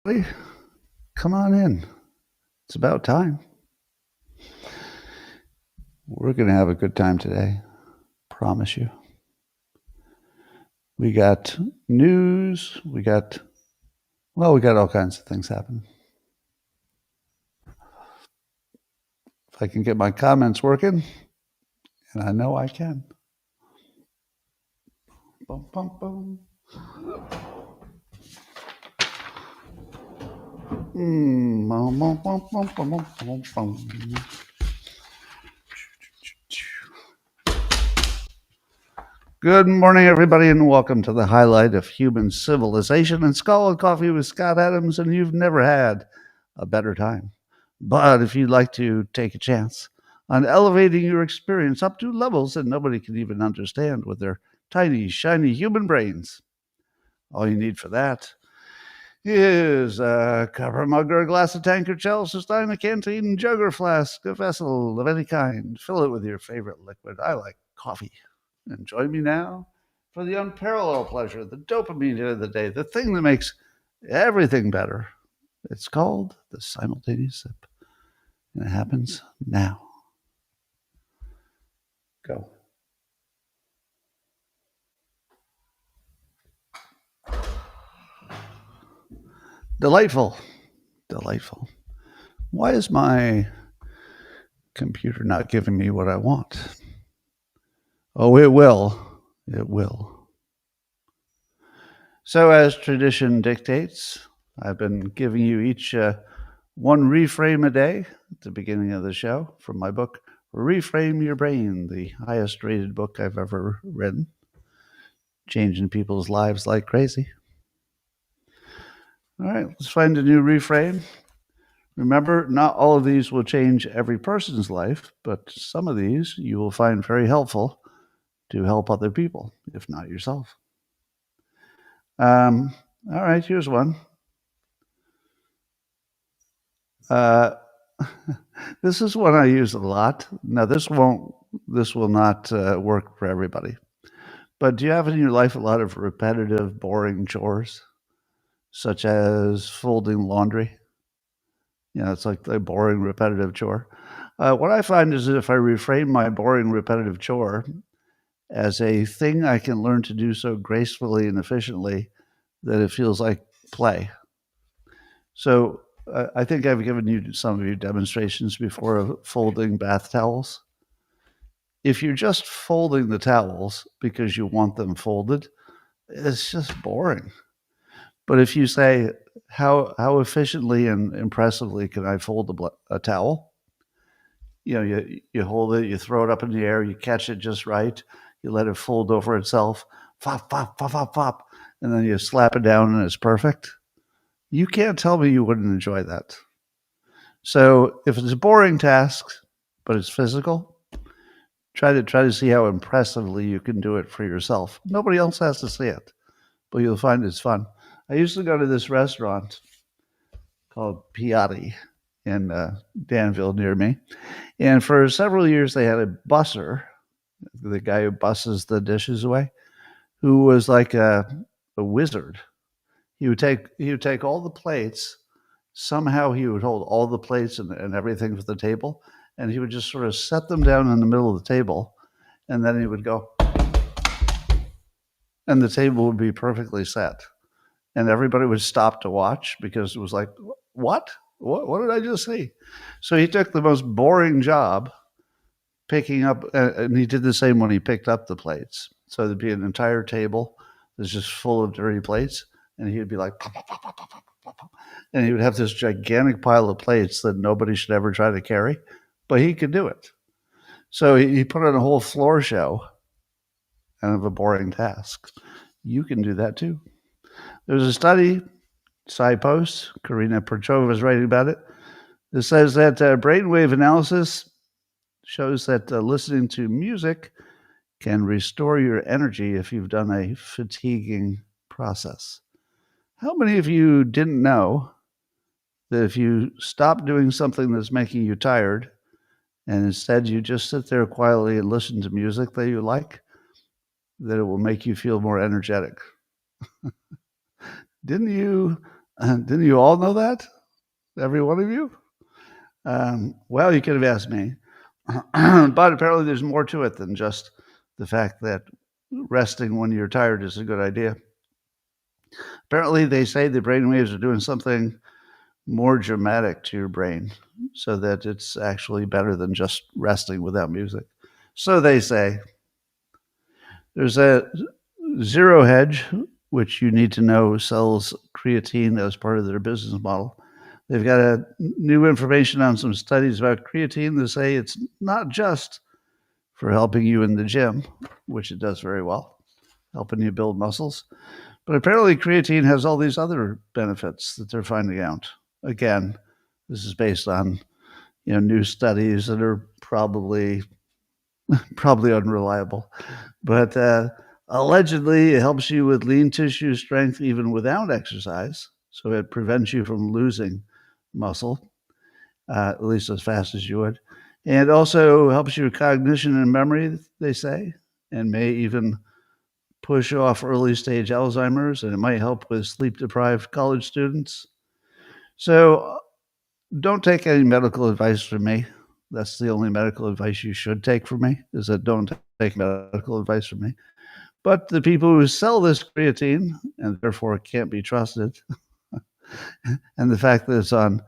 Hey, come on in. It's about time. We're going to have a good time today. Promise you. We got news. We got all kinds of things happening. If I can get my comments working, and I know I can. Bum, bum, bum. Bum, bum, bum, bum, bum, bum, bum. Good morning, everybody, and welcome to the highlight of human civilization and Skull and Coffee with Scott Adams. And you've never had a better time. But if you'd like to take a chance on elevating your experience up to levels that nobody can even understand with their tiny, shiny human brains, all you need for that is a cup or mug or a glass, a tank or chalice, a stein, a canteen, jug or flask, a vessel of any kind. Fill it with your favorite liquid. I like coffee. And join me now for the unparalleled pleasure, the dopamine hit of the day, the thing that makes everything better. It's called the simultaneous sip. And it happens now. Go. Delightful. Delightful. Why is my computer not giving me what I want? Oh, it will. It will. So, as tradition dictates, I've been giving you each one reframe a day at the beginning of the show from my book, Reframe Your Brain, the highest rated book I've ever written, changing people's lives like crazy. All right, let's find a new reframe. Remember, not all of these will change every person's life, but some of these you will find very helpful to help other people, if not yourself. All right, here's one. This is one I use a lot. Now, this will not work for everybody. But do you have in your life a lot of repetitive, boring chores, such as folding laundry? It's like the boring, repetitive chore. What I find is that if I reframe my boring, repetitive chore as a thing I can learn to do so gracefully and efficiently that it feels like play. So I think I've given you some of your demonstrations before of folding bath towels. If you're just folding the towels because you want them folded, it's just boring. But if you say, how efficiently and impressively can I fold a towel? You hold it, you throw it up in the air, you catch it just right, you let it fold over itself, pop, pop, pop, pop, pop, and then you slap it down and it's perfect. You can't tell me you wouldn't enjoy that. So if it's a boring task, but it's physical, try to see how impressively you can do it for yourself. Nobody else has to see it, but you'll find it's fun. I used to go to this restaurant called Piatti in Danville near me. And for several years, they had a busser, the guy who busses the dishes away, who was like a wizard. He would take all the plates. Somehow he would hold all the plates and everything for the table, and he would just sort of set them down in the middle of the table, and then he would go, and the table would be perfectly set. And everybody would stop to watch because it was like, what? What did I just see? So he took the most boring job picking up, and he did the same when he picked up the plates. So there'd be an entire table that's just full of dirty plates, and he'd be like, pop, pop, pop, pop, pop, pop, pop. And he would have this gigantic pile of plates that nobody should ever try to carry, but he could do it. So he put on a whole floor show out of a boring task. You can do that too. There's a study, side post, Karina Perchova is writing about it. It says that brainwave analysis shows that listening to music can restore your energy if you've done a fatiguing process. How many of you didn't know that if you stop doing something that's making you tired and instead you just sit there quietly and listen to music that you like, that it will make you feel more energetic? Didn't you Didn't you all know that? Every one of you? Well, you could have asked me. But apparently there's more to it than just the fact that resting when you're tired is a good idea. Apparently, they say the brain waves are doing something more dramatic to your brain so that it's actually better than just resting without music. So they say. There's a Zero Hedge, which you need to know sells creatine as part of their business model. They've got new information on some studies about creatine that say it's not just for helping you in the gym, which it does very well, helping you build muscles. But apparently, creatine has all these other benefits that they're finding out. Again, this is based on new studies that are probably unreliable, but allegedly it helps you with lean tissue strength even without exercise. So it prevents you from losing muscle, at least as fast as you would. And also helps your cognition and memory, they say, and may even push off early stage Alzheimer's, and it might help with sleep deprived college students. So don't take any medical advice from me. That's the only medical advice you should take from me, is that don't take medical advice from me. But the people who sell this creatine and therefore can't be trusted, and the fact that it's on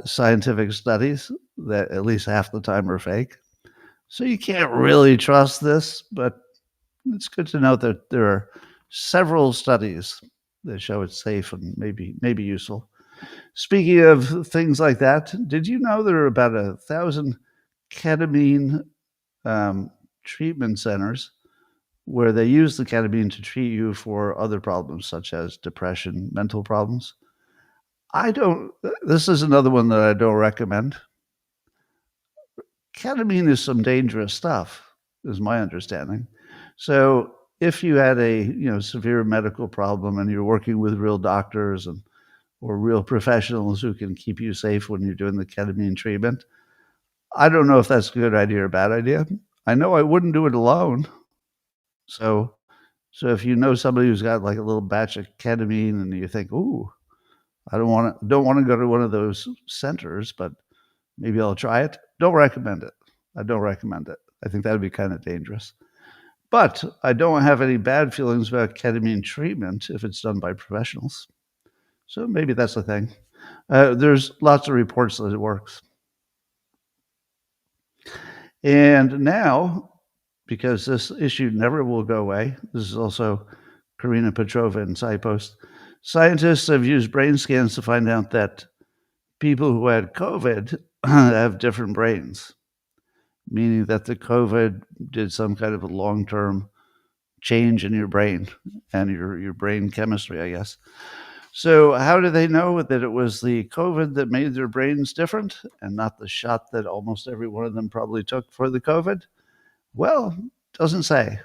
scientific studies that at least half the time are fake. So you can't really trust this, but it's good to know that there are several studies that show it's safe and maybe useful. Speaking of things like that, did you know there are about 1,000 ketamine treatment centers where they use the ketamine to treat you for other problems such as depression, mental problems? This is another one that I don't recommend. Ketamine is some dangerous stuff, is my understanding. So if you had a severe medical problem and you're working with real doctors or real professionals who can keep you safe when you're doing the ketamine treatment, I don't know if that's a good idea or a bad idea. I know I wouldn't do it alone. So if you know somebody who's got like a little batch of ketamine and you think, ooh, I don't want to go to one of those centers, but maybe I'll try it. Don't recommend it. I don't recommend it. I think that'd be kind of dangerous. But I don't have any bad feelings about ketamine treatment if it's done by professionals. So maybe that's the thing. There's lots of reports that it works. And now, because this issue never will go away, this is also Karina Petrova in SciPost. Scientists have used brain scans to find out that people who had COVID have different brains, meaning that the COVID did some kind of a long-term change in your brain and your brain chemistry, I guess. So how do they know that it was the COVID that made their brains different and not the shot that almost every one of them probably took for the COVID? Well, doesn't say.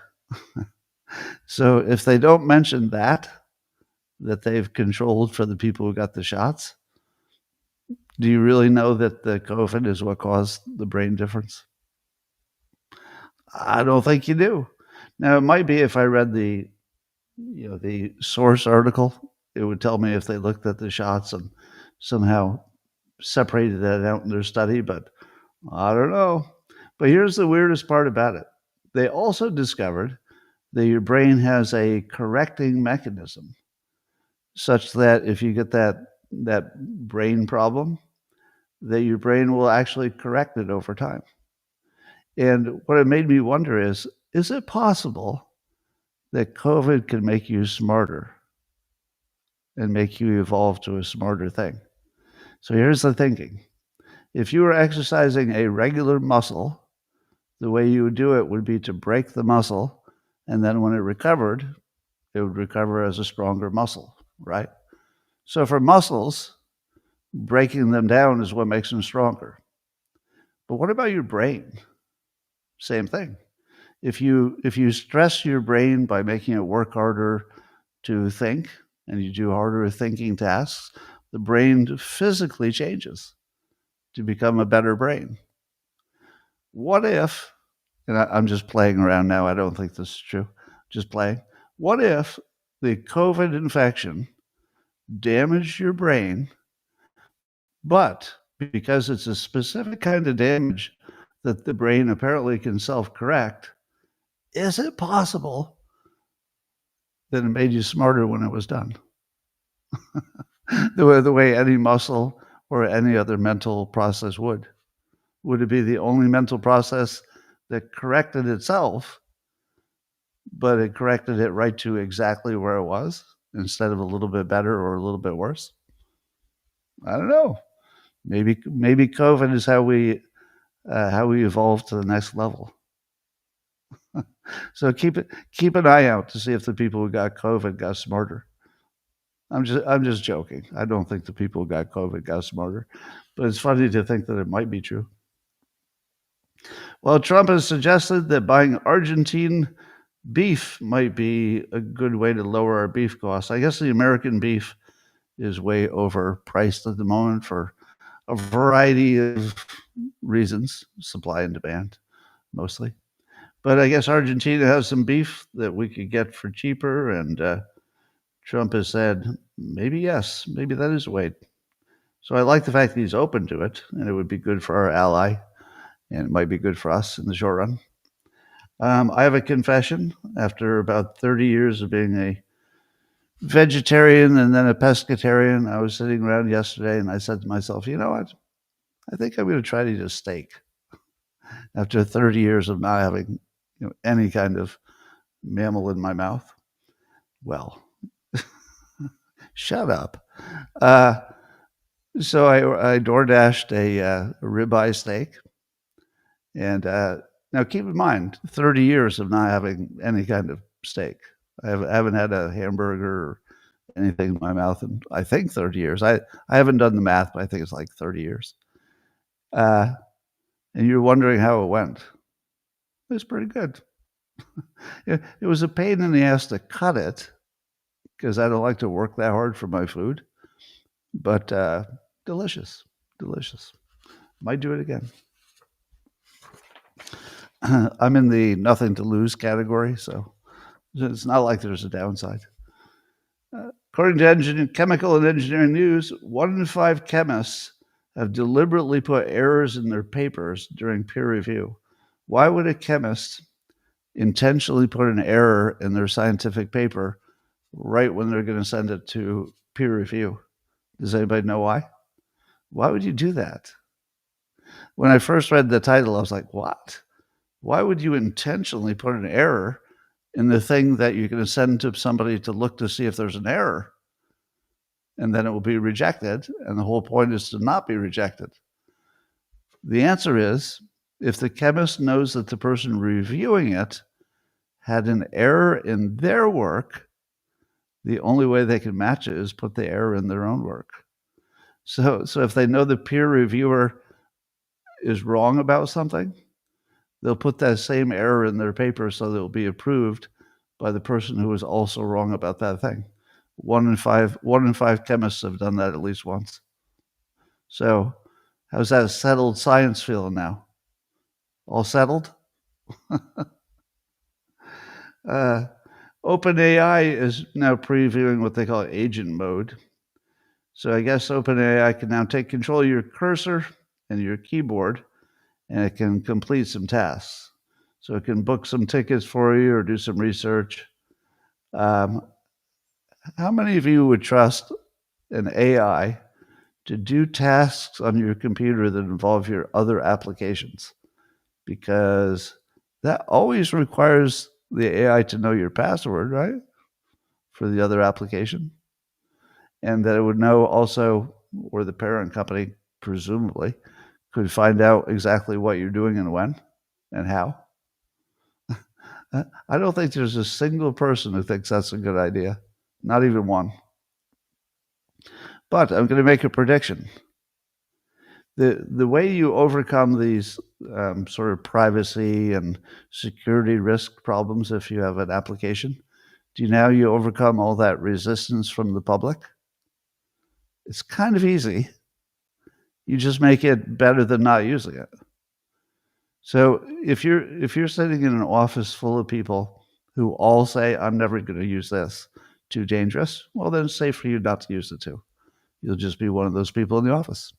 So if they don't mention that they've controlled for the people who got the shots, do you really know that the COVID is what caused the brain difference? I don't think you do. Now, it might be if I read the source article, it would tell me if they looked at the shots and somehow separated that out in their study, but I don't know. But here's the weirdest part about it. They also discovered that your brain has a correcting mechanism such that if you get that brain problem, that your brain will actually correct it over time. And what it made me wonder is it possible that COVID can make you smarter and make you evolve to a smarter thing? So here's the thinking. If you were exercising a regular muscle, the way you would do it would be to break the muscle, and then when it recovered, it would recover as a stronger muscle, right? So for muscles, breaking them down is what makes them stronger. But what about your brain? Same thing. If you stress your brain by making it work harder to think, and you do harder thinking tasks, the brain physically changes to become a better brain. What if, and I'm just playing around now, I don't think this is true, just playing. What if the COVID infection damage your brain, but because it's a specific kind of damage that the brain apparently can self-correct, is it possible that it made you smarter when it was done? The way any muscle or any other mental process would. Would it be the only mental process that corrected itself, but it corrected it right to exactly where it was instead of a little bit better or a little bit worse? I don't know. Maybe COVID is how we evolve to the next level. So keep an eye out to see if the people who got COVID got smarter. I'm just joking. I don't think the people who got COVID got smarter, but it's funny to think that it might be true. Well, Trump has suggested that buying Argentine beef might be a good way to lower our beef costs. I guess the American beef is way overpriced at the moment for a variety of reasons, supply and demand mostly. But I guess Argentina has some beef that we could get for cheaper, and Trump has said maybe yes, maybe that is a way. So I like the fact that he's open to it, and it would be good for our ally, and it might be good for us in the short run. I have a confession. After about 30 years of being a vegetarian and then a pescatarian, I was sitting around yesterday and I said to myself, you know what? I think I'm going to try to eat a steak after 30 years of not having any kind of mammal in my mouth. Well, shut up. So I DoorDashed a ribeye steak. And now keep in mind, 30 years of not having any kind of steak. I haven't had a hamburger or anything in my mouth in, I think, 30 years. I haven't done the math, but I think it's like 30 years. And you're wondering how it went. It was pretty good. It was a pain in the ass to cut it because I don't like to work that hard for my food. But delicious. Might do it again. I'm in the nothing to lose category, so it's not like there's a downside. According to Chemical and Engineering News, 1 in 5 chemists have deliberately put errors in their papers during peer review. Why would a chemist intentionally put an error in their scientific paper right when they're going to send it to peer review? Does anybody know why? Why would you do that? When I first read the title, I was like, what? Why would you intentionally put an error in the thing that you're going to send to somebody to look to see if there's an error? And then it will be rejected. And the whole point is to not be rejected. The answer is, if the chemist knows that the person reviewing it had an error in their work, the only way they can match it is put the error in their own work. So if they know the peer reviewer is wrong about something, they'll put that same error in their paper so that it'll be approved by the person who is also wrong about that thing. 1 in 5 chemists have done that at least once. So how's that settled science feeling now? All settled? OpenAI is now previewing what they call agent mode. So I guess OpenAI can now take control of your cursor and your keyboard, and it can complete some tasks. So it can book some tickets for you or do some research. How many of you would trust an AI to do tasks on your computer that involve your other applications? Because that always requires the AI to know your password, right? For the other application. And that it would know also, or the parent company, presumably, could find out exactly what you're doing and when and how. I don't think there's a single person who thinks that's a good idea. Not even one. But I'm going to make a prediction. The way you overcome these sort of privacy and security risk problems if you have an application, do you know you overcome all that resistance from the public? It's kind of easy. You just make it better than not using it. So if you're sitting in an office full of people who all say, I'm never going to use this, too dangerous, well, then it's safe for you not to use the two. You'll just be one of those people in the office.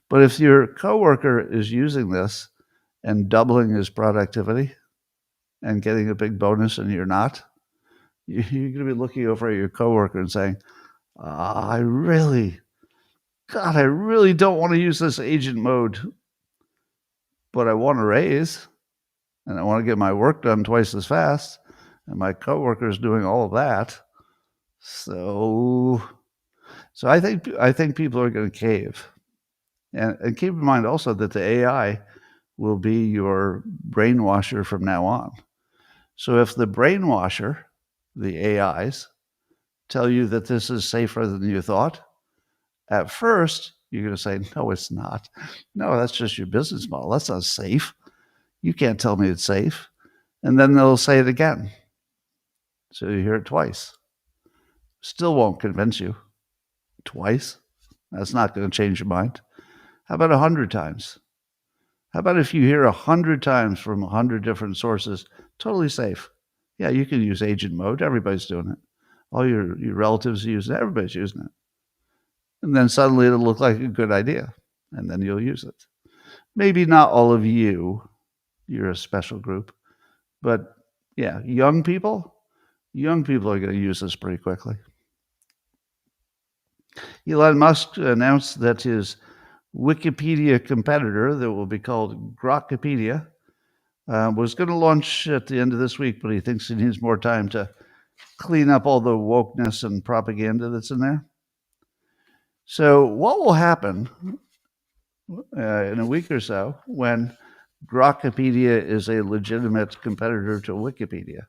But if your coworker is using this and doubling his productivity and getting a big bonus and you're not, you're going to be looking over at your coworker and saying, I really don't want to use this agent mode, but I want to raise and I want to get my work done twice as fast. And my coworker is doing all of that. So I think people are going to cave. And keep in mind also that the AI will be your brainwasher from now on. So if the brainwasher, the AIs, tell you that this is safer than you thought, at first you're going to say, no, it's not. No, that's just your business model. That's not safe. You can't tell me it's safe. And then they'll say it again. So you hear it twice. Still won't convince you. Twice? That's not going to change your mind. How about 100 times? How about if you hear 100 times from 100 different sources, totally safe? Yeah, you can use agent mode. Everybody's doing it. All your relatives are using it. Everybody's using it. And then suddenly it'll look like a good idea. And then you'll use it. Maybe not all of you. You're a special group. But yeah, young people are going to use this pretty quickly. Elon Musk announced that his Wikipedia competitor, that will be called Grokpedia, was going to launch at the end of this week, but he thinks he needs more time to clean up all the wokeness and propaganda that's in there. So what will happen in a week or so when Grokpedia is a legitimate competitor to Wikipedia?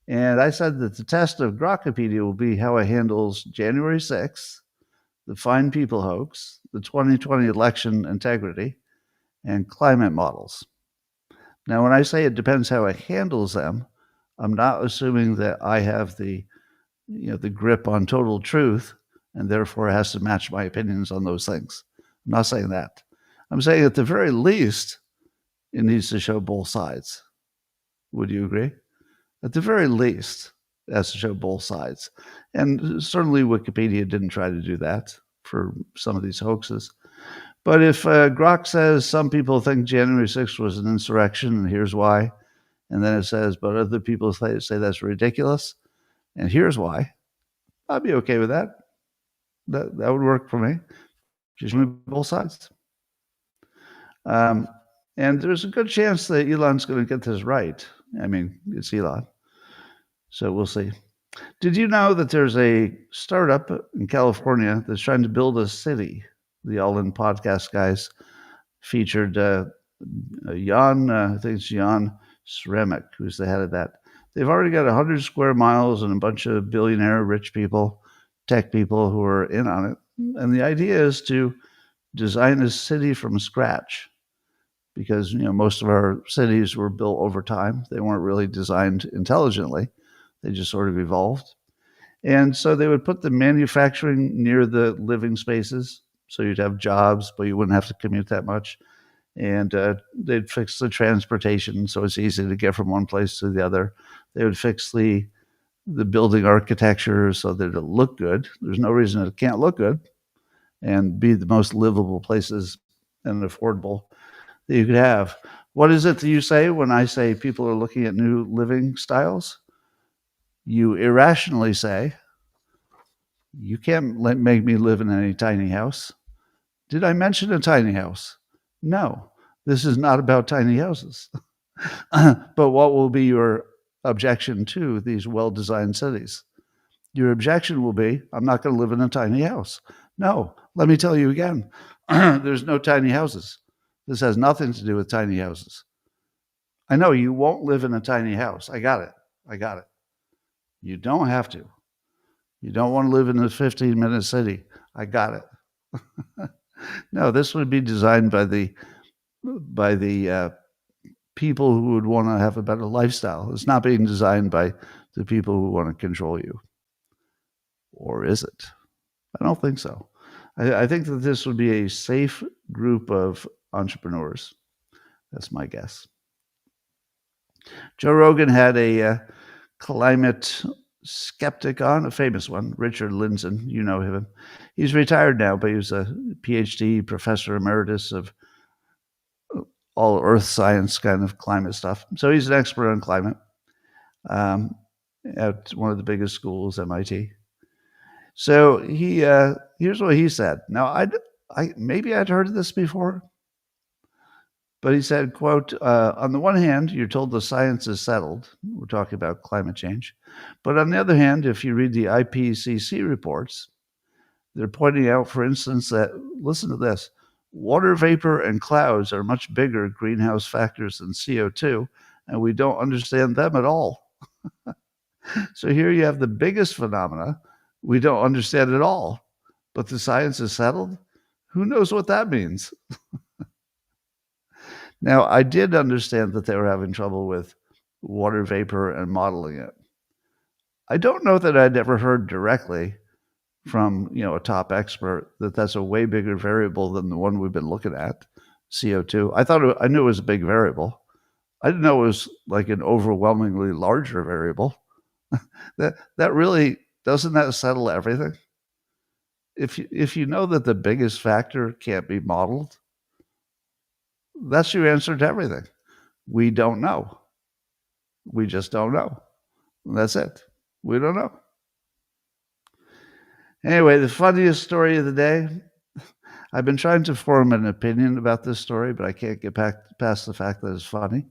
And I said that the test of Grokpedia will be how it handles January 6th, the Fine People hoax, the 2020 election integrity, and climate models. Now, when I say it depends how it handles them, I'm not assuming that I have the grip on total truth and therefore it has to match my opinions on those things. I'm not saying that. I'm saying at the very least, it needs to show both sides. Would you agree? At the very least, it has to show both sides. And certainly Wikipedia didn't try to do that for some of these hoaxes. But if Grok says some people think January 6th was an insurrection, and here's why, and then it says, but other people say that's ridiculous, and here's why, I'd be okay with that. That would work for me. Just move both sides. And there's a good chance that Elon's going to get this right. I mean, it's Elon. So we'll see. Did you know that there's a startup in California that's trying to build a city? The All In podcast guys featured Jan, I think it's Jan Sremik, who's the head of that. They've already got 100 square miles and a bunch of billionaire rich people, tech people who are in on it. And the idea is to design a city from scratch because, most of our cities were built over time. They weren't really designed intelligently. They just sort of evolved. And so they would put the manufacturing near the living spaces. So you'd have jobs, but you wouldn't have to commute that much. And they'd fix the transportation so it's easy to get from one place to the other. They would fix the building architecture so that it'll look good. There's no reason it can't look good and be the most livable places and affordable that you could have. What is it that you say when I say people are looking at new living styles? You irrationally say, you can't make me live in any tiny house. Did I mention a tiny house? No, this is not about tiny houses. But what will be your objection to these well-designed cities? Your objection will be, I'm not going to live in a tiny house. No, let me tell you again, there's no tiny houses. This has nothing to do with tiny houses. I know you won't live in a tiny house. I got it. You don't have to. You don't want to live in a 15-minute city. I got it. No, this would be designed by the people who would want to have a better lifestyle. It's not being designed by the people who want to control you. Or is it? I don't think so. I think that this would be a safe group of entrepreneurs. That's my guess. Joe Rogan had a climate skeptic on, a famous one, Richard Lindzen. You know him. He's retired now, but he was a PhD professor emeritus of all earth science kind of climate stuff. So he's an expert on climate at one of the biggest schools, MIT. So here's what he said. Now, I maybe I'd heard of this before, but he said, quote, on the one hand, you're told the science is settled. We're talking about climate change. But on the other hand, if you read the IPCC reports, they're pointing out, for instance, that, listen to this, water vapor and clouds are much bigger greenhouse factors than CO2, and we don't understand them at all. So here you have the biggest phenomena we don't understand at all, but the science is settled? Who knows what that means? Now, I did understand that they were having trouble with water vapor and modeling it. I don't know that I'd ever heard directly from a top expert that that's a way bigger variable than the one we've been looking at, CO2. I knew it was a big variable. I didn't know it was like an overwhelmingly larger variable. that really doesn't that settle everything? If you know that the biggest factor can't be modeled, that's your answer to everything. We don't know. We just don't know. That's it. We don't know. Anyway, the funniest story of the day. I've been trying to form an opinion about this story, but I can't get past the fact that it's funny.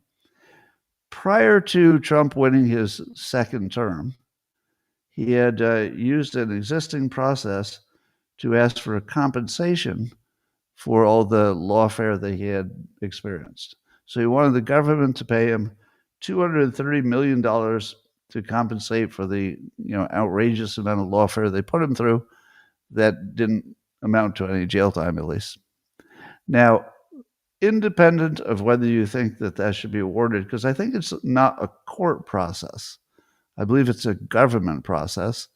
Prior to Trump winning his second term, he had used an existing process to ask for a compensation for all the lawfare that he had experienced. So he wanted the government to pay him $230 million to compensate for the outrageous amount of lawfare they put him through that didn't amount to any jail time, at least. Now, independent of whether you think that should be awarded, because I think it's not a court process. I believe it's a government process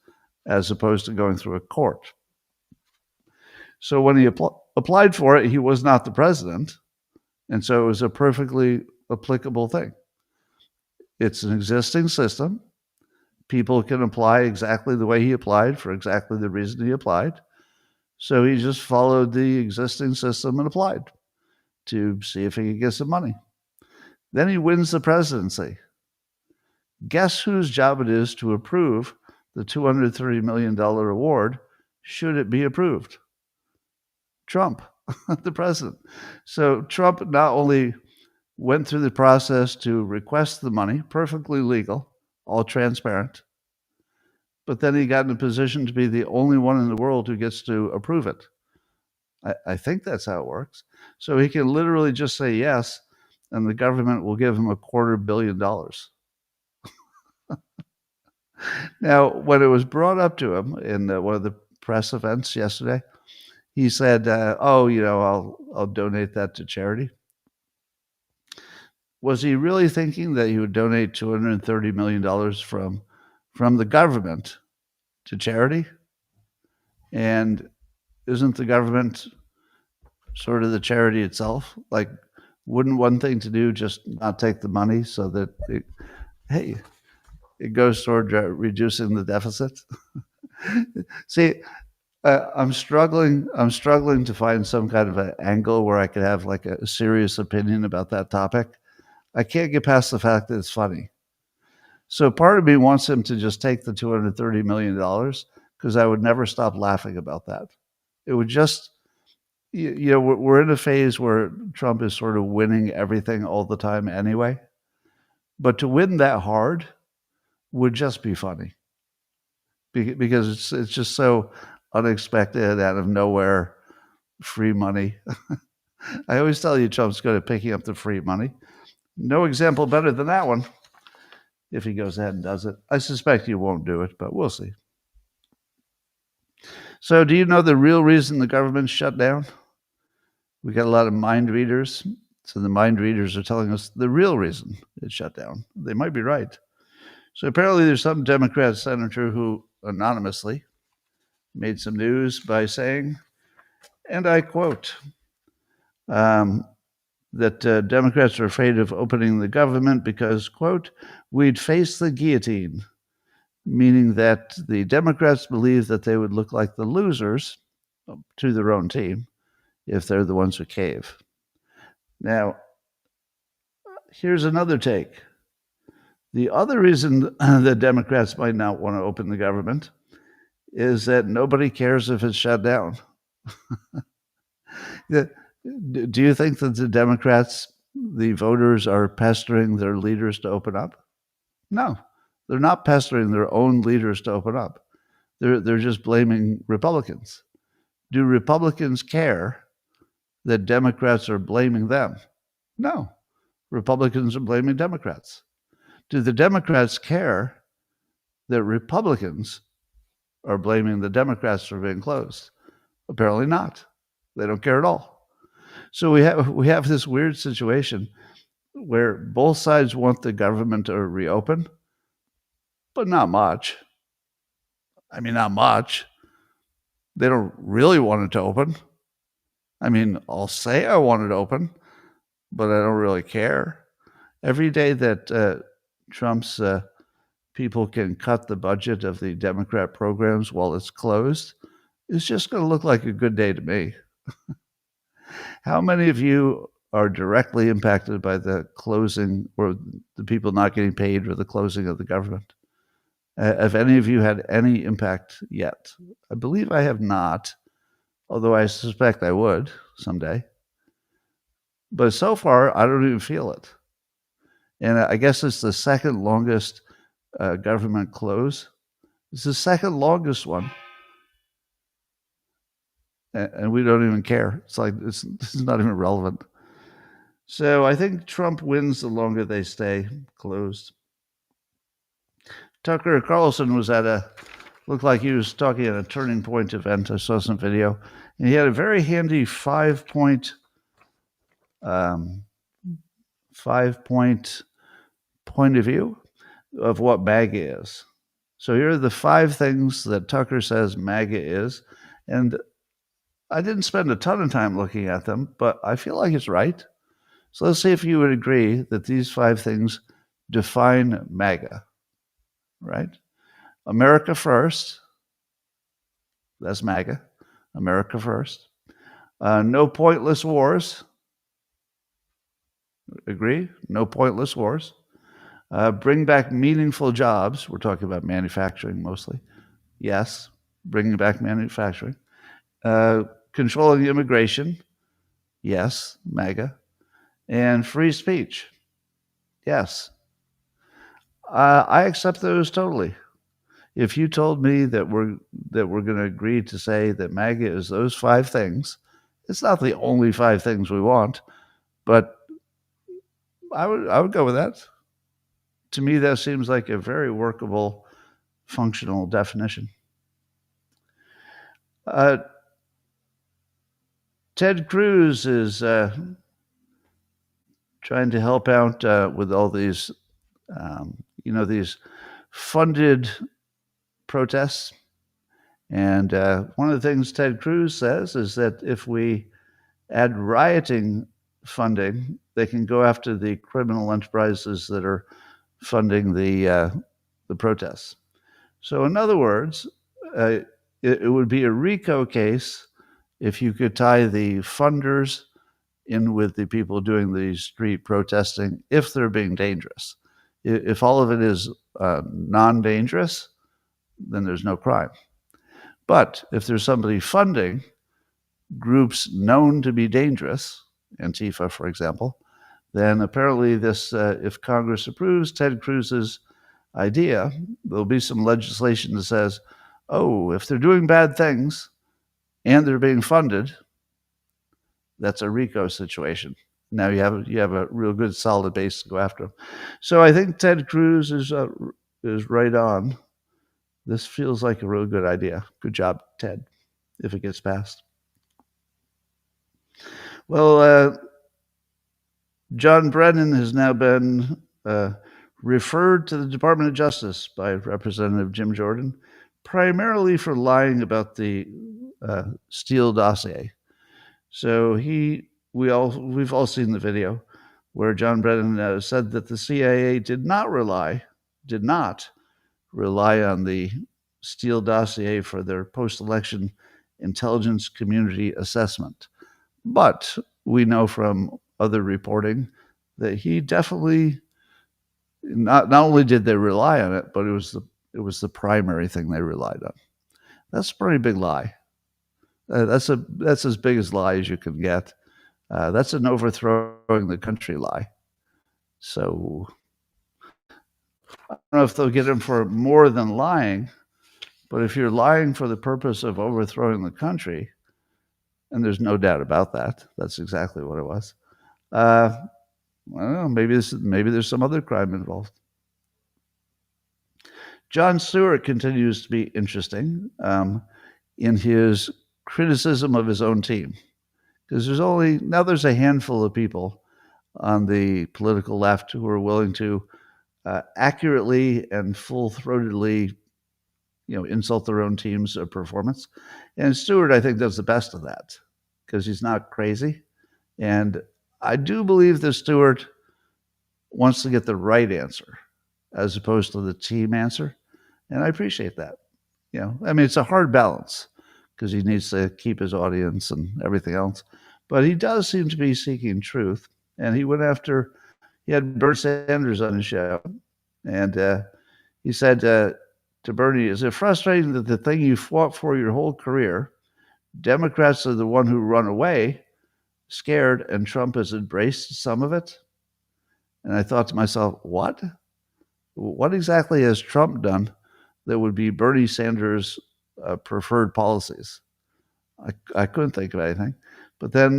as opposed to going through a court. So when he applied for it, he was not the president, and so it was a perfectly applicable thing. It's an existing system. People can apply exactly the way he applied for exactly the reason he applied. So he just followed the existing system and applied to see if he could get some money. Then he wins the presidency. Guess whose job it is to approve the $230 million award should it be approved? Trump, the president. So Trump not only went through the process to request the money, perfectly legal, all transparent, but then he got in a position to be the only one in the world who gets to approve it. I think that's how it works. So he can literally just say yes, and the government will give him $250 million. Now, when it was brought up to him in one of the press events yesterday, he said, I'll donate that to charity. Was he really thinking that he would donate $230 million from the government to charity? And isn't the government sort of the charity itself? Like, wouldn't one thing to do just not take the money so that it goes toward reducing the deficit? See, I'm struggling to find some kind of an angle where I could have like a serious opinion about that topic. I can't get past the fact that it's funny. So part of me wants him to just take the $230 million because I would never stop laughing about that. It would just, we're in a phase where Trump is sort of winning everything all the time anyway. But to win that hard would just be funny because it's just so unexpected, out of nowhere, free money. I always tell you Trump's good at picking up the free money. No example better than that one. If he goes ahead and does it. I suspect he won't do it, but we'll see. So do you know the real reason the government's shut down? We got a lot of mind readers. So the mind readers are telling us the real reason it's shut down. They might be right. So apparently there's some Democrat senator who anonymously made some news by saying, and I quote, that Democrats are afraid of opening the government because, quote, we'd face the guillotine. meaning that the Democrats believe that they would look like the losers to their own team if they're the ones who cave. Now, here's another take. The other reason the Democrats might not want to open the government is that nobody cares if it's shut down. Do you think that the Democrats, the voters, are pestering their leaders to open up? No, they're not pestering their own leaders to open up. They're just blaming Republicans. Do Republicans care that Democrats are blaming them? No, Republicans are blaming Democrats. Do the Democrats care that Republicans are blaming the Democrats for being closed? Apparently not. They don't care at all. So we have this weird situation where both sides want the government to reopen, but not much. I mean, not much. They don't really want it to open. I mean, I'll say I want it open, but I don't really care. Every day that Trump's people can cut the budget of the Democrat programs while it's closed, it's just going to look like a good day to me. How many of you are directly impacted by the closing or the people not getting paid or the closing of the government? Have any of you had any impact yet? I believe I have not, although I suspect I would someday. But so far, I don't even feel it. And I guess it's the second longest government close. It's the second longest one. And we don't even care. It's like, this is not even relevant. So I think Trump wins the longer they stay closed. Tucker Carlson was looked like he was talking at a Turning Point event. I saw some video. And he had a very handy 5-point point of view of what MAGA is. So here are the 5 things that Tucker says MAGA is. And I didn't spend a ton of time looking at them, but I feel like it's right. So let's see if you would agree that these 5 things define MAGA, right? America first. That's MAGA. America first. No pointless wars. Agree? No pointless wars. Bring back meaningful jobs. We're talking about manufacturing mostly. Yes, bringing back manufacturing. Controlling immigration. Yes, MAGA. And free speech. Yes. I accept those totally. If you told me that we're going to agree to say that MAGA is those 5 things, it's not the only 5 things we want, but I would go with that. To me, that seems like a very workable, functional definition. Ted Cruz is trying to help out with all these, these funded protests. And one of the things Ted Cruz says is that if we add rioting funding, they can go after the criminal enterprises that are funding the protests. So in other words, it would be a RICO case if you could tie the funders in with the people doing the street protesting if they're being dangerous. If all of it is non-dangerous, then there's no crime. But if there's somebody funding groups known to be dangerous, Antifa, for example, then apparently this, if Congress approves Ted Cruz's idea, there'll be some legislation that says, oh, if they're doing bad things and they're being funded, that's a RICO situation. Now you have a real good solid base to go after them. So I think Ted Cruz is right on. This feels like a real good idea. Good job, Ted, if it gets passed. Well, John Brennan has now been referred to the Department of Justice by Representative Jim Jordan, primarily for lying about the Steele dossier. So we've all seen the video where John Brennan said that the CIA did not rely on the Steele dossier for their post-election intelligence community assessment. But we know from other reporting that he definitely not only did they rely on it, but it was the primary thing they relied on. That's a pretty big lie. That's as big as lie as you can get. That's an overthrowing the country lie. So I don't know if they'll get him for more than lying, but if you're lying for the purpose of overthrowing the country, and there's no doubt about that, that's exactly what it was. I don't know. Maybe there's some other crime involved. Jon Stewart continues to be interesting in his criticism of his own team, because there's a handful of people on the political left who are willing to accurately and full-throatedly, insult their own team's performance. And Stewart, I think, does the best of that because he's not crazy. And I do believe that Stewart wants to get the right answer as opposed to the team answer. And I appreciate that. It's a hard balance because he needs to keep his audience and everything else. But he does seem to be seeking truth. And he had Bernie Sanders on his show. And he said to Bernie, is it frustrating that the thing you fought for your whole career, Democrats are the one who run away, scared, and Trump has embraced some of it? And I thought to myself, what? What exactly has Trump done that would be Bernie Sanders' preferred policies? I couldn't think of anything. But then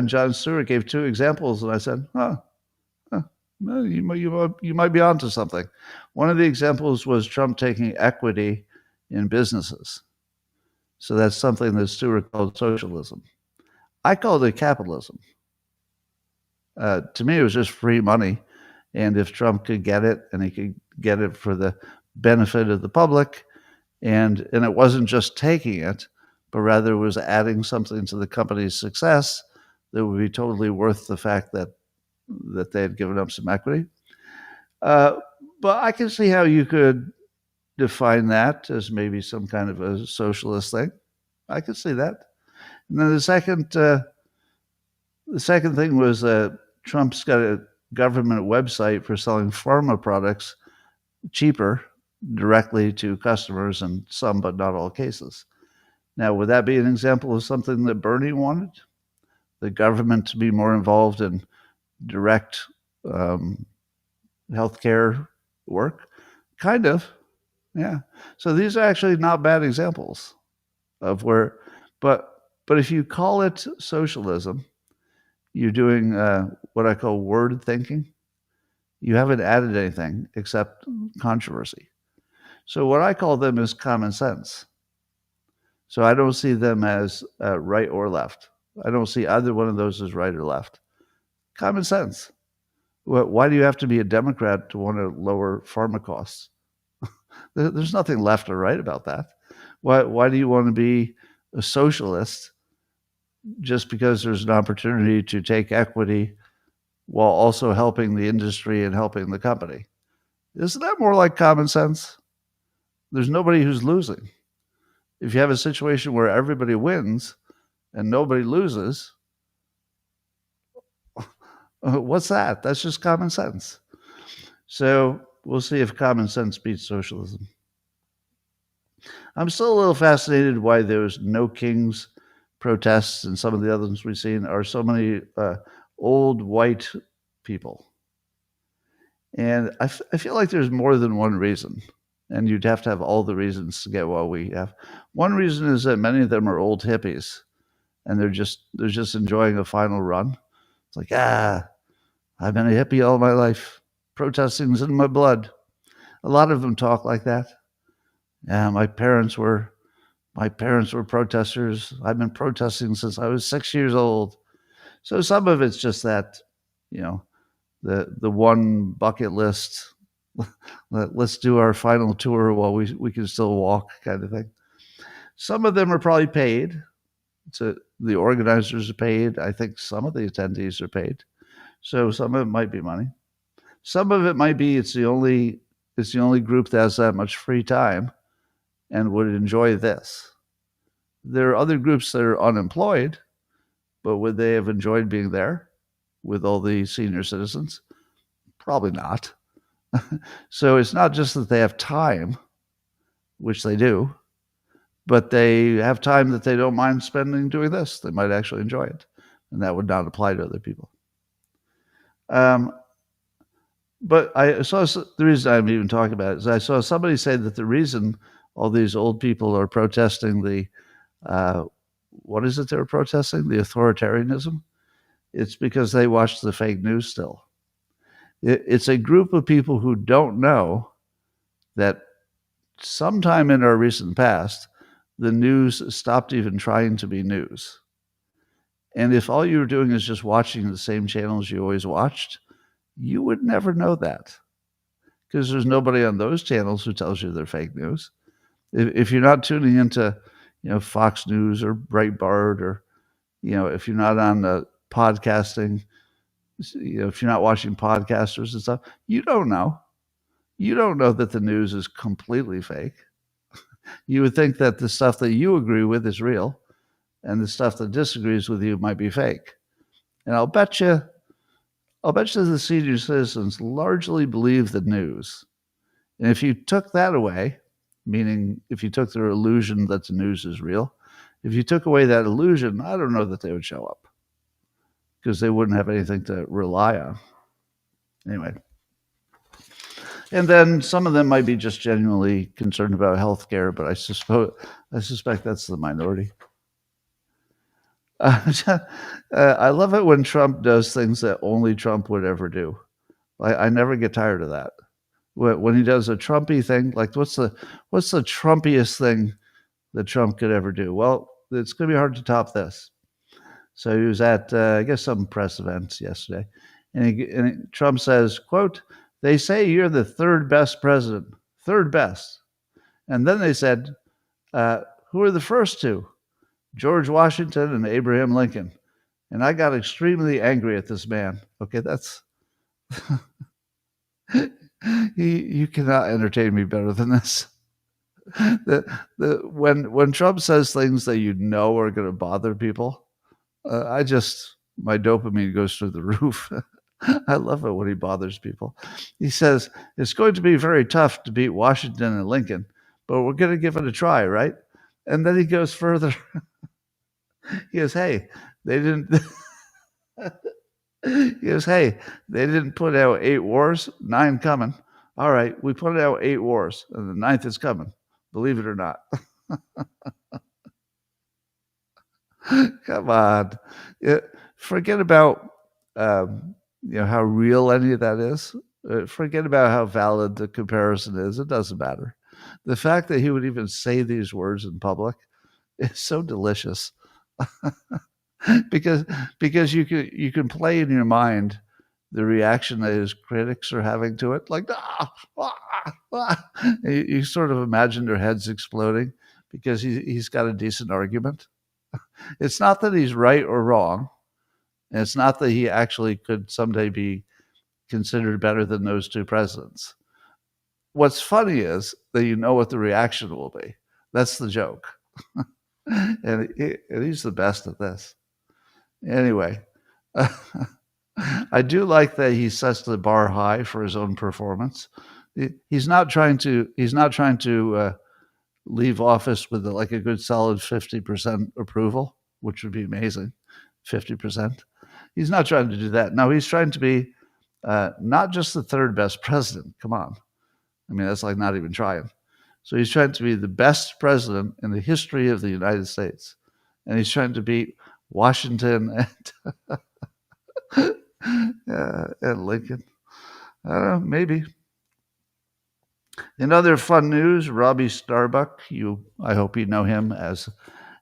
Jon Stewart gave two examples, and I said, well, you might be onto something. One of the examples was Trump taking equity in businesses. So that's something that Stewart called socialism. I called it capitalism. To me, it was just free money. And if Trump could get it, and he could get it for the benefit of the public, and it wasn't just taking it, but rather it was adding something to the company's success that would be totally worth the fact that they had given up some equity. But I can see how you could define that as maybe some kind of a socialist thing. I could see that. And then the second thing was Trump's got a government website for selling pharma products cheaper directly to customers in some but not all cases. Now, would that be an example of something that Bernie wanted? The government to be more involved in direct healthcare work? Kind of, yeah. So these are actually not bad examples of where, but if you call it socialism, you're doing what I call word thinking. You haven't added anything except controversy. So what I call them is common sense. So I don't see them as right or left. I don't see either one of those as right or left. Common sense. Why do you have to be a Democrat to want to lower pharma costs? There's nothing left or right about that. Why do you want to be a socialist just because there's an opportunity to take equity while also helping the industry and helping the company? Isn't that more like common sense? There's nobody who's losing. If you have a situation where everybody wins and nobody loses, what's that? That's just common sense. So we'll see if common sense beats socialism. I'm still a little fascinated why there's no Kings protests, and some of the others we've seen are so many old white people. And I feel like there's more than one reason, and you'd have to have all the reasons to get what we have. One reason is that many of them are old hippies, and they're just enjoying a final run. It's like, I've been a hippie all my life. Protesting's in my blood. A lot of them talk like that. Yeah, my parents were protesters. I've been protesting since I was 6 years old. So some of it's just that, the one bucket list. Let's do our final tour while we can still walk, kind of thing. Some of them are probably paid. The organizers are paid. I think some of the attendees are paid. So some of it might be money. Some of it might be it's the only It's the only group that has that much free time and would enjoy this. There are other groups that are unemployed, but would they have enjoyed being there with all the senior citizens? Probably not. So it's not just that they have time, which they do, but they have time that they don't mind spending doing this. They might actually enjoy it, and that would not apply to other people. But I saw the reason I'm even talking about it is I saw somebody say that the reason all these old people are protesting the what is it they're protesting? The authoritarianism. It's because they watch the fake news still. It's a group of people who don't know that sometime in our recent past, the news stopped even trying to be news. And if all you were doing is just watching the same channels you always watched, you would never know that because there's nobody on those channels who tells you they're fake news. If you're not tuning into, Fox News or Breitbart, or, if you're not on the podcasting, if you're not watching podcasters and stuff, you don't know. You don't know that the news is completely fake. You would think that the stuff that you agree with is real and the stuff that disagrees with you might be fake. And I'll bet you the senior citizens largely believe the news. And if you took that away, meaning if you took their illusion that the news is real, if you took away that illusion, I don't know that they would show up because they wouldn't have anything to rely on. Anyway. And then some of them might be just genuinely concerned about healthcare, but I suspect that's the minority. I love it when Trump does things that only Trump would ever do. I never get tired of that. When he does a Trumpy thing, like what's the Trumpiest thing that Trump could ever do? Well, it's going to be hard to top this. So he was at, I guess, some press events yesterday, and Trump says, quote, "They say you're the third best president, third best." And then they said, who are the first two? George Washington and Abraham Lincoln. And I got extremely angry at this man. Okay, that's... you cannot entertain me better than this. When Trump says things that you know are going to bother people, my dopamine goes through the roof. I love it when he bothers people. He says, it's going to be very tough to beat Washington and Lincoln, but we're going to give it a try, right? And then he goes further. He goes, hey, they didn't... He goes, hey, they didn't put out 8 wars, 9 coming. All right, we put out 8 wars, and the 9th is coming, believe it or not. Come on. Forget about how real any of that is. Forget about how valid the comparison is. It doesn't matter. The fact that he would even say these words in public is so delicious. because you can play in your mind the reaction that his critics are having to it, like you sort of imagine their heads exploding because he's got a decent argument. It's not that he's right or wrong, and it's not that he actually could someday be considered better than those 2 presidents. What's funny is that you know what the reaction will be. That's the joke. And he's the best at this. Anyway, I do like that he sets the bar high for his own performance. He's not trying to leave office with like a good solid 50% approval, which would be amazing. 50%. He's not trying to do that. No, he's trying to be not just the third best president. Come on. I mean, that's like not even trying. So he's trying to be the best president in the history of the United States. And he's trying to beat Washington and Lincoln. I don't know, maybe. In other fun news, Robbie Starbuck, I hope you know him as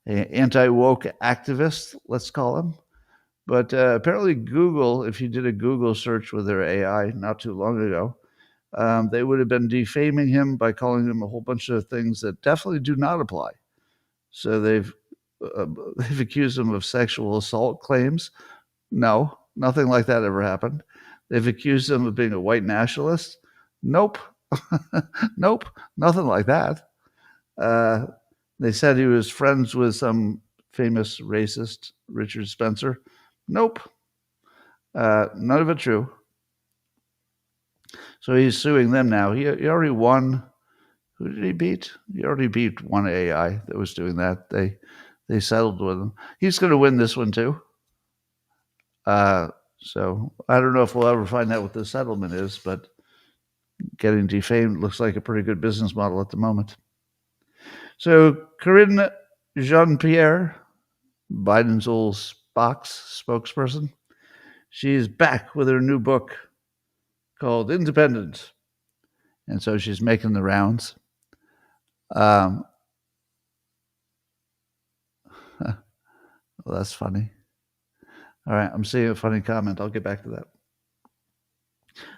an anti-woke activist, let's call him. But apparently Google, if you did a Google search with their AI not too long ago, they would have been defaming him by calling him a whole bunch of things that definitely do not apply. So they've accused him of sexual assault claims. No, nothing like that ever happened. They've accused him of being a white nationalist. Nope. Nope, nothing like that. Uh, they said he was friends with some famous racist, Richard Spencer. Nope, none of it true. So he's suing them now. He already won. Who did he beat? He already beat one AI that was doing that. They settled with him. He's going to win this one too. So I don't know if we'll ever find out what the settlement is, but getting defamed looks like a pretty good business model at the moment. So Corinne Jean-Pierre, Biden's old Spock's spokesperson, she's back with her new book called Independent. And so she's making the rounds. Well, that's funny. All right, I'm seeing a funny comment. I'll get back to that.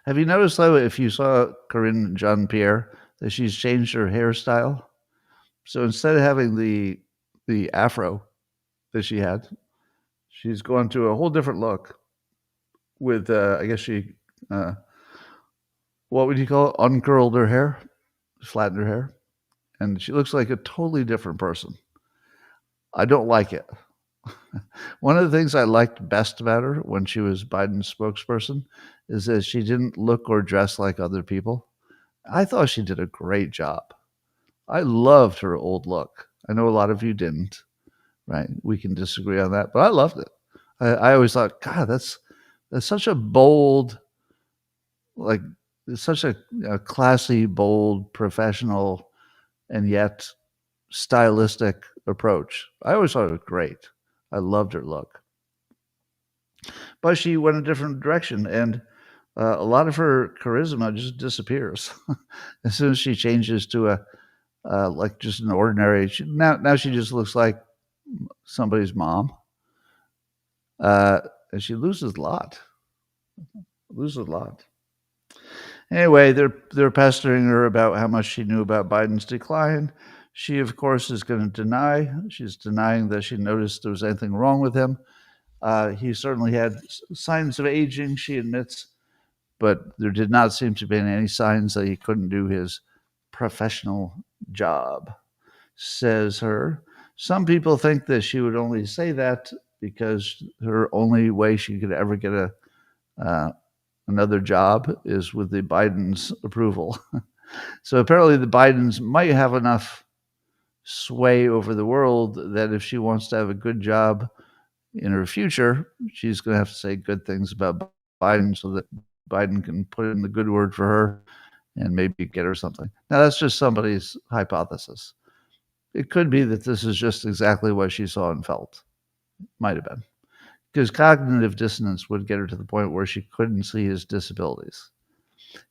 Have you noticed, though, if you saw Corinne Jean-Pierre, that she's changed her hairstyle? So instead of having the afro that she had, she's gone to a whole different look with, I guess she, what would you call it? Uncurled her hair, flattened her hair. And she looks like a totally different person. I don't like it. One of the things I liked best about her when she was Biden's spokesperson is that she didn't look or dress like other people. I thought she did a great job. I loved her old look. I know a lot of you didn't, right? We can disagree on that, but I loved it. I always thought, God, that's such a bold, like, it's such a classy, bold, professional, and yet stylistic approach. I always thought it was great. I loved her look. But she went a different direction, and a lot of her charisma just disappears as soon as she changes to a like just an ordinary. Now she just looks like somebody's mom, and she loses a lot. Loses a lot. Anyway, they're pestering her about how much she knew about Biden's decline. She, of course, is going to deny. She's denying that she noticed there was anything wrong with him. He certainly had signs of aging, she admits, but there did not seem to be any signs that he couldn't do his professional job, says her. Some people think that she would only say that because her only way she could ever get another job is with the Biden's approval. So apparently the Bidens might have enough sway over the world that if she wants to have a good job in her future, she's going to have to say good things about Biden so that Biden can put in the good word for her and maybe get her something. Now, that's just somebody's hypothesis. It could be that this is just exactly what she saw and felt. Might have been. Because cognitive dissonance would get her to the point where she couldn't see his disabilities.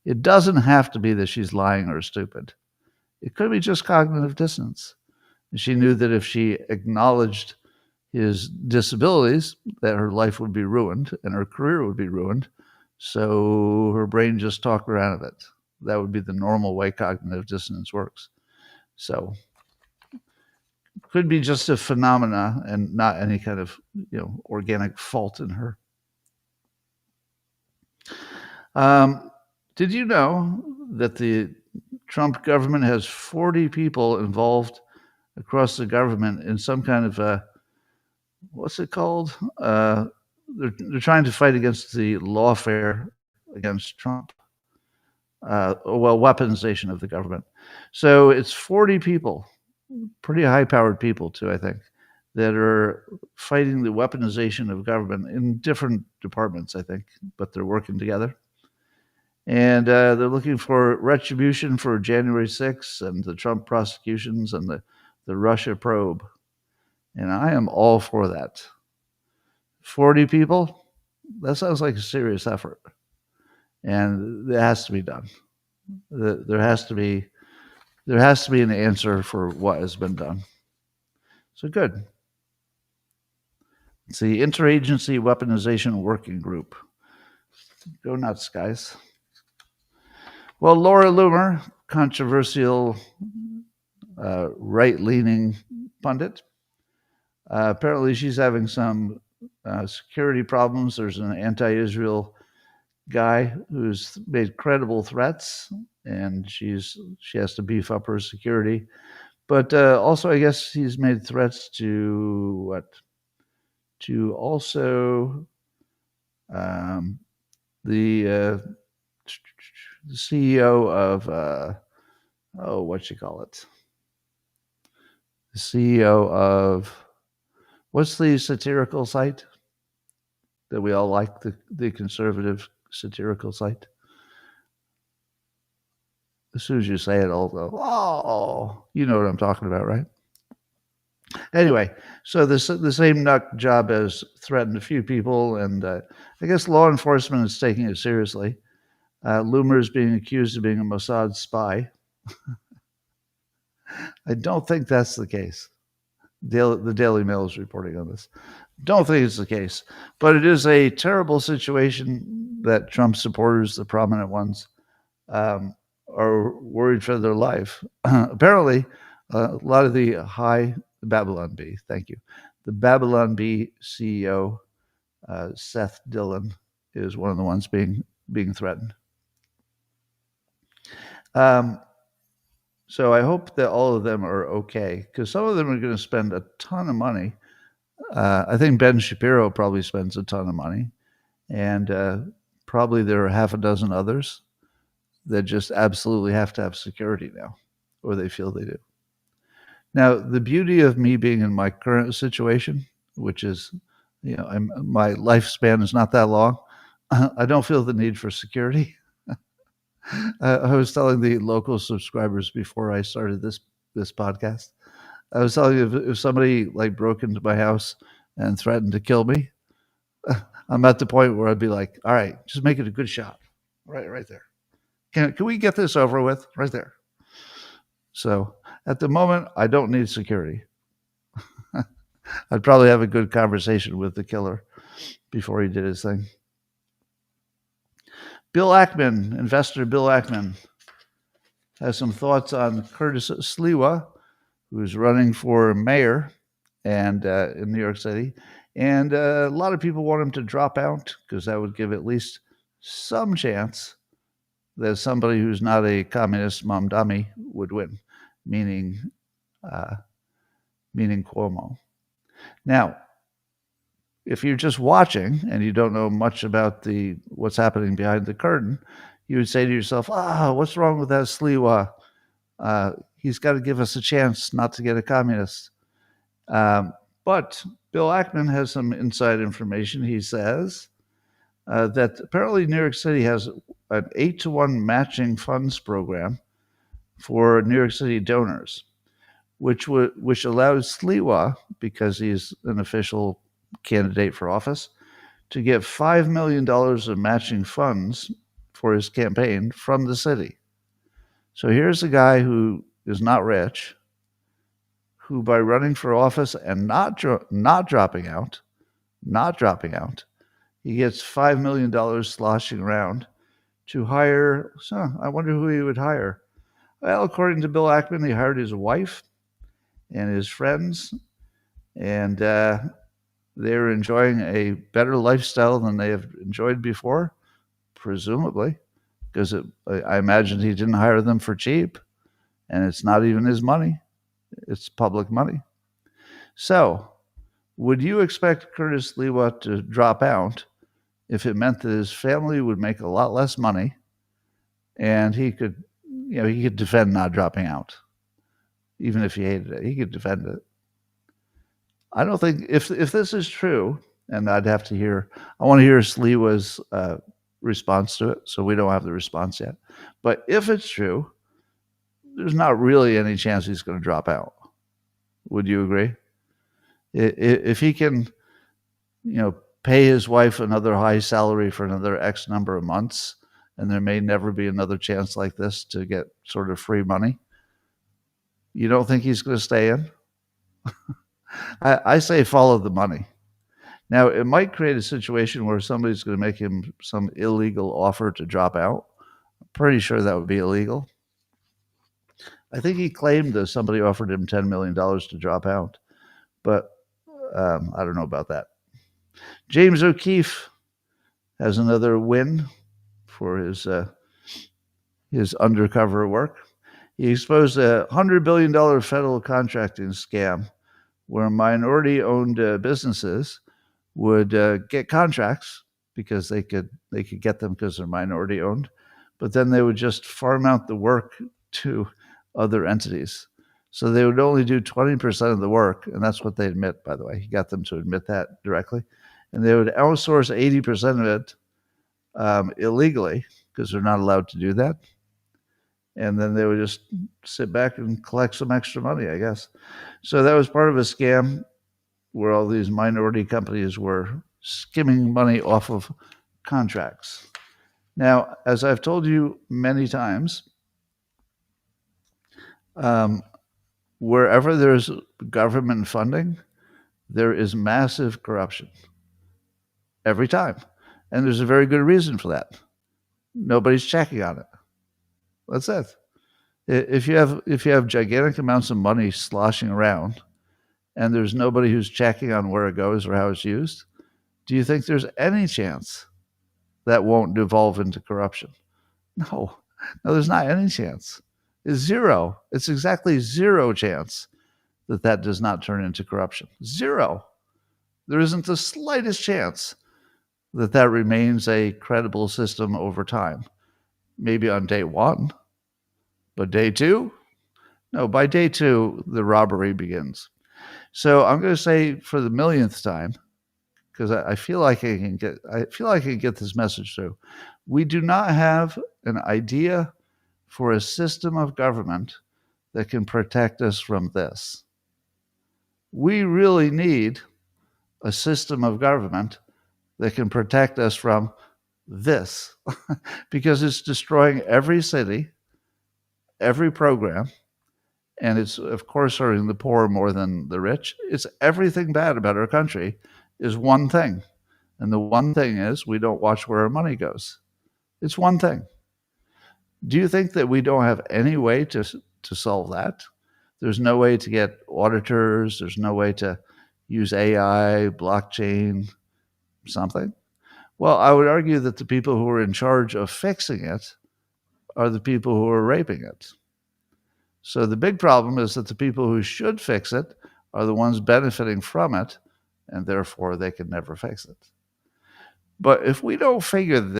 It doesn't have to be that she's lying or stupid. It could be just cognitive dissonance. She knew that if she acknowledged his disabilities, that her life would be ruined and her career would be ruined. So her brain just talked her out of it. That would be the normal way cognitive dissonance works. So could be just a phenomena and not any kind of organic fault in her. Did you know that the Trump government has 40 people involved across the government in some kind of what's it called? They're trying to fight against the lawfare against Trump. Weaponization of the government. So it's 40 people, pretty high-powered people too, I think, that are fighting the weaponization of government in different departments, I think, but they're working together. And they're looking for retribution for January 6th and the Trump prosecutions and the Russia probe. And I am all for that. 40 people, that sounds like a serious effort. And it has to be done. There has to be an answer for what has been done. So good. It's the Interagency Weaponization Working Group. Go nuts, guys. Well, Laura Loomer, controversial right-leaning pundit, apparently she's having some security problems. There's an anti-Israel guy who's made credible threats and she has to beef up her security. But also, I guess he's made threats to also um, the CEO of what you call it? The CEO of what's the satirical site that we all like? The conservative satirical site. As soon as you say it, I'll go, oh, you know what I'm talking about, right? Anyway, so the same nut job has threatened a few people, and I guess law enforcement is taking it seriously. Loomer is being accused of being a Mossad spy. I don't think that's the case. The Daily Mail is reporting on this. Don't think it's the case, but it is a terrible situation that Trump supporters, the prominent ones, are worried for their life. Apparently, a lot of the Babylon Bee, thank you, the Babylon Bee CEO, Seth Dillon, is one of the ones being threatened. So I hope that all of them are okay, because some of them are going to spend a ton of money. I think Ben Shapiro probably spends a ton of money, and probably there are half a dozen others that just absolutely have to have security now, or they feel they do. Now, the beauty of me being in my current situation, which is, my lifespan is not that long, I don't feel the need for security. I was telling the local subscribers before I started this podcast. I was telling you if somebody like broke into my house and threatened to kill me, I'm at the point where I'd be like, all right, just make it a good shot, right there. Can we get this over with right there? So at the moment, I don't need security. I'd probably have a good conversation with the killer before he did his thing. Bill Ackman, investor Bill Ackman, has some thoughts on Curtis Sliwa, who's running for mayor and in New York City. And a lot of people want him to drop out because that would give at least some chance that somebody who's not a communist mamdami would win, meaning Cuomo. Now, if you're just watching and you don't know much about what's happening behind the curtain, you would say to yourself, what's wrong with that Sliwa? He's got to give us a chance not to get a communist. But Bill Ackman has some inside information. He says that apparently New York City has an 8-to-1 matching funds program for New York City donors, which allows Sliwa, because he's an official candidate for office, to get $5 million of matching funds for his campaign from the city. So here's a guy who is not rich, who by running for office and not dropping out, he gets $5 million sloshing around to hire. So I wonder who he would hire. Well, according to Bill Ackman, he hired his wife and his friends, and they're enjoying a better lifestyle than they have enjoyed before, presumably, because I imagine he didn't hire them for cheap, and it's not even his money. It's public money. So, would you expect Curtis Sliwa to drop out if it meant that his family would make a lot less money and he could defend not dropping out? Even if he hated it, he could defend it. I don't think, if this is true, and I want to hear Sliwa's response to it, so we don't have the response yet. But if it's true, there's not really any chance he's going to drop out. Would you agree? If he can, pay his wife another high salary for another X number of months, and there may never be another chance like this to get sort of free money, you don't think he's going to stay in? I say follow the money. Now, it might create a situation where somebody's going to make him some illegal offer to drop out. I'm pretty sure that would be illegal. I think he claimed that somebody offered him $10 million to drop out, but I don't know about that. James O'Keefe has another win for his his undercover work. He exposed a $100 billion federal contracting scam where minority-owned businesses would get contracts because they could get them because they're minority-owned, but then they would just farm out the work to other entities. So they would only do 20% of the work, and that's what they admit, by the way. He got them to admit that directly. And they would outsource 80% of it illegally because they're not allowed to do that. And then they would just sit back and collect some extra money, I guess. So that was part of a scam where all these minority companies were skimming money off of contracts. Now, as I've told you many times, wherever there's government funding, there is massive corruption every time. And there's a very good reason for that. Nobody's checking on it. That's it. If you have gigantic amounts of money sloshing around and there's nobody who's checking on where it goes or how it's used, do you think there's any chance that won't devolve into corruption? No, there's not any chance. It's zero. It's exactly zero chance that that does not turn into corruption. Zero. There isn't the slightest chance that that remains a credible system over time. Maybe on day one, but day two? No, by day two, the robbery begins. So I'm going to say for the millionth time, because I feel like I can get this message through. We do not have an idea for a system of government that can protect us from this. We really need a system of government that can protect us from this because it's destroying every city, every program, and it's, of course, hurting the poor more than the rich. It's everything bad about our country is one thing. And the one thing is we don't watch where our money goes. It's one thing. Do you think that we don't have any way to solve that? There's no way to get auditors. There's no way to use AI, blockchain, something. Well, I would argue that the people who are in charge of fixing it are the people who are raping it. So the big problem is that the people who should fix it are the ones benefiting from it, and therefore they can never fix it. But if we don't figure